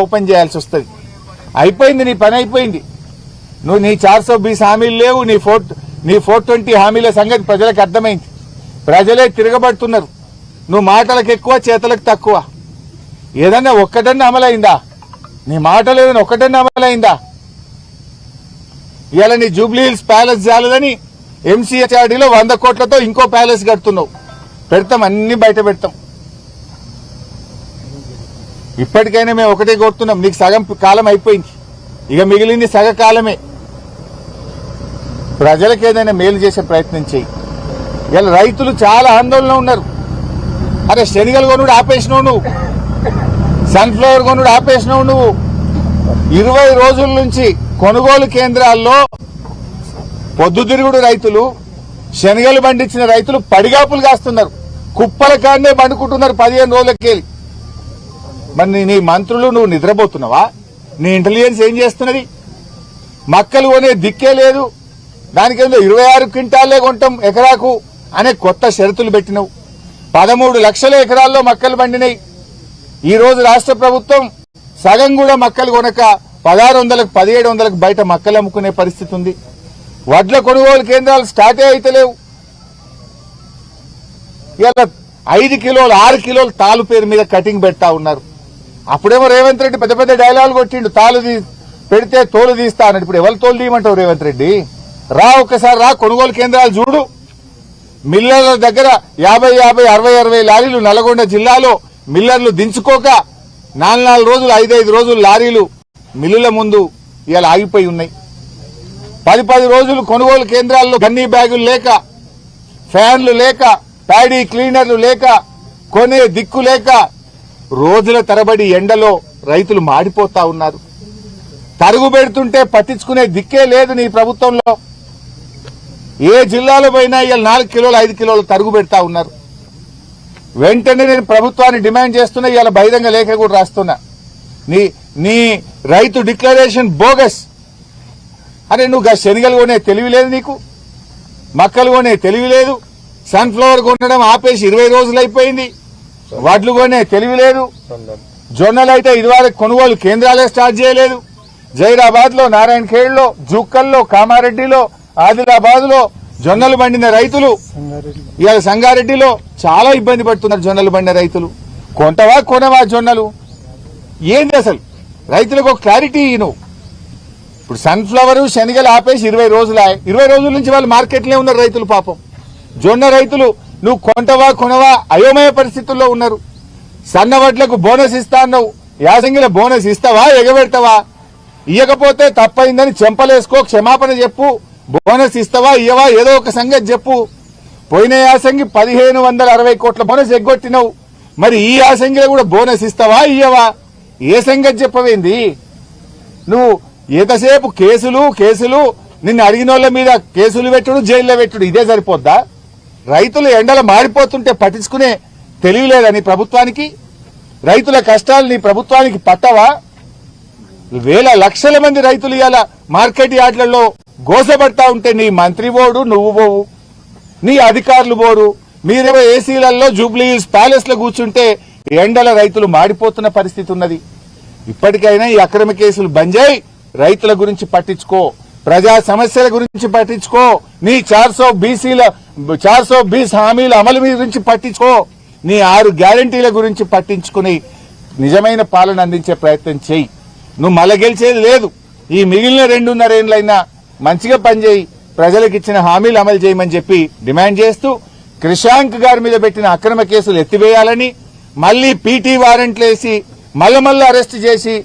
Open చేయాల్సి వస్తుంది. అయిపోయింది, నీ పని అయిపోయింది. నువ్వు నీ 420 హామీలు లేవు, నీ 420 హామీల సంగతి ప్రజలకు అర్థమైంది. ప్రజలే తిరగబడుతున్నారు. నువ్వు మాటలకు ఎక్కువ, చేతలకు తక్కువ. ఏదన్నా ఒక్కటన్నా అమలైందా? నీ మాటలు ఏదైనా ఒక్కటన్నా అమలైందా? ఇవాళ నీ జూబ్లీ హిల్స్ ప్యాలెస్ చాలదని ఎంసీహెచ్ఆర్డీలో 100 కోట్లతో ఇంకో ప్యాలెస్ కడుతున్నావు. పెడతాం, అన్ని బయట పెడతాం. ఇప్పటికైనా మేము ఒకటే కోరుతున్నాం, నీకు సగం కాలం అయిపోయింది, ఇక మిగిలింది సగ కాలమే. ప్రజలకు ఏదైనా మేలు చేసే ప్రయత్నం చేయి. ఇలా రైతులు చాలా ఆందోళన ఉన్నారు. అరే శనగలు కొనుడు ఆపేసినావు నువ్వు, సన్ఫ్లవర్ కొనుడు ఆపేసినావు నువ్వు. 20 రోజుల నుంచి కొనుగోలు కేంద్రాల్లో పొద్దుతిరుగుడు రైతులు, శనగలు పండించిన రైతులు పడిగాపులు కాస్తున్నారు. కుప్పల కాడనే పండుకుంటున్నారు 15 రోజులకెళ్ళి. మరి నీ మంత్రులు నువ్వు నిద్రపోతున్నావా? నీ ఇంటెలిజెన్స్ ఏం చేస్తున్నది? మక్కలు కొనే దిక్కే లేదు. దానికేందో 26 క్వింటాలే కొంటాం ఎకరాకు అనే కొత్త షరతులు పెట్టినవు. 13 లక్షల ఎకరాల్లో మక్కలు పండినాయి. ఈ రోజు రాష్ట్ర ప్రభుత్వం సగం కూడా మక్కలు కొనక 1600లకు 1700లకు బయట మక్కలు అమ్ముకునే పరిస్థితి ఉంది. వడ్ల కొనుగోలు కేంద్రాలు స్టార్టే అయితలేవు. ఇలా 5 కిలోలు 6 కిలోలు తాలు పేరు మీద కటింగ్ పెడతా ఉన్నారు. అప్పుడేమో రేవంత్ రెడ్డి పెద్ద పెద్ద డైలాగులు కొట్టిండు, తాలు పెడితే తోలు తీస్తా అన్నాడు. ఇప్పుడు ఎవరు తోలు తీయమంటావు రేవంత్ రెడ్డి? రా, ఒక్కసారి రా, కొనుగోలు కేంద్రాలు చూడు. మిల్లర్ల దగ్గర 50, 60 లారీలు నల్గొండ జిల్లాలో మిల్లర్లు దించుకోక 4 రోజులు 5 రోజులు లారీలు మిల్లుల ముందు ఇవాళ ఆగిపోయి ఉన్నాయి. 10 రోజులు కొనుగోలు కేంద్రాల్లో గన్నీ బ్యాగులు లేక, ఫ్యాన్లు లేక, ప్యాడీ క్లీనర్లు లేక, కొనే దిక్కు లేక రోజుల తరబడి ఎండలో రైతులు మాడిపోతా ఉన్నారు. తరుగు పెడుతుంటే పట్టించుకునే దిక్కే లేదు నీ ప్రభుత్వంలో. ఏ జిల్లాలో పోయినా ఇవాళ 4 కిలోలు 5 కిలోలు తరుగు పెడతా ఉన్నారు. వెంటనే నేను ప్రభుత్వాన్ని డిమాండ్ చేస్తున్నా, ఇవాళ బహిరంగ లేఖ కూడా రాస్తున్నా. నీ రైతు డిక్లరేషన్ బోగస్. అరే నువ్వు శనగలు కొనే తెలివి లేదు నీకు, మక్కలు కొనే తెలివి లేదు, సన్ఫ్లవర్ కొనడం ఆపేసి 20 రోజులు అయిపోయింది. వడ్లు కొనే తెలివి లేదు. జొన్నలు అయితే ఇదివరకు కొనుగోలు కేంద్రాలే స్టార్ట్ చేయలేదు. జైరాబాద్ లో, నారాయణ ఖేడ్లో, జూక్కల్లో, కామారెడ్డిలో, ఆదిలాబాద్ లో జొన్నలు పండిన రైతులు ఇవాళ సంగారెడ్డిలో చాలా ఇబ్బంది పడుతున్నారు. జొన్నలు పండిన రైతులు కొంటవా కొనవా జొన్నలు? ఏంది అసలు? రైతులకు ఒక క్లారిటీ నువ్వు. ఇప్పుడు సన్ఫ్లవర్ శనగలు ఆపేసి 20 రోజులు 20 రోజుల నుంచి వాళ్ళు మార్కెట్లే ఉన్నారు రైతులు. పాపం జొన్న రైతులు నువ్వు కొంటవా కొనవా అయోమయ పరిస్థితుల్లో ఉన్నారు. సన్న వడ్లకు బోనస్ ఇస్తా అన్నావు, యాసంగిల బోనస్ ఇస్తావా ఎగబెడతావా? ఇయ్యకపోతే తప్పైందని చెంపలేసుకో, క్షమాపణ చెప్పు. బోనస్ ఇస్తావా ఇయ్యవా ఏదో ఒక సంగతి చెప్పు. పోయిన యాసంగి 1560 కోట్ల బోనస్ ఎగ్గొట్టినావు. మరి ఈ యాసంగిలో కూడా బోనస్ ఇస్తావా ఇయ్యవా? ఏ సంగతి చెప్పవేంది నువ్వు? ఎంతసేపు కేసులు నిన్ను అడిగిన వాళ్ళ మీద కేసులు పెట్టుడు, జైల్లో పెట్టుడు, ఇదే సరిపోద్దా? రైతులు ఎండలు మారిపోతుంటే పట్టించుకునే తెలియలేదని ప్రభుత్వానికి? రైతుల కష్టాలు నీ ప్రభుత్వానికి పట్టవా? వేల లక్షల మంది రైతులు ఇవాళ మార్కెట్ యార్డ్లలో గోసపడతా ఉంటే నీ మంత్రి బోడు, నువ్వు పోవు, నీ అధికారులు బోరు. మీరేమో ఏసీలలో జూబ్లీ హిల్స్ ప్యాలెస్ లో కూర్చుంటే ఎండల రైతులు మాడిపోతున్న పరిస్థితి ఉన్నది. ఇప్పటికైనా ఈ అక్రమ కేసులు బంద్ చేయి, రైతుల గురించి పట్టించుకో, ప్రజా సమస్యల గురించి పట్టించుకో, నీ 420 హామీల అమలు గురించి పట్టించుకో, నీ 6 గ్యారంటీల గురించి పట్టించుకుని నిజమైన పాలన అందించే ప్రయత్నం చేయి. నువ్వు మళ్ళా గెలిచేది లేదు. ఈ మిగిలిన 2.5 ఏళ్లైనా మంచిగా పనిచేయి, ప్రజలకు ఇచ్చిన హామీలు అమలు చేయమని చెప్పి డిమాండ్ చేస్తూ, క్రిషాంక్ గారి మీద పెట్టిన అక్రమ కేసులు ఎత్తివేయాలని, మళ్లీ పీటీ వారెంట్లు వేసి మళ్ళీ అరెస్ట్ చేసి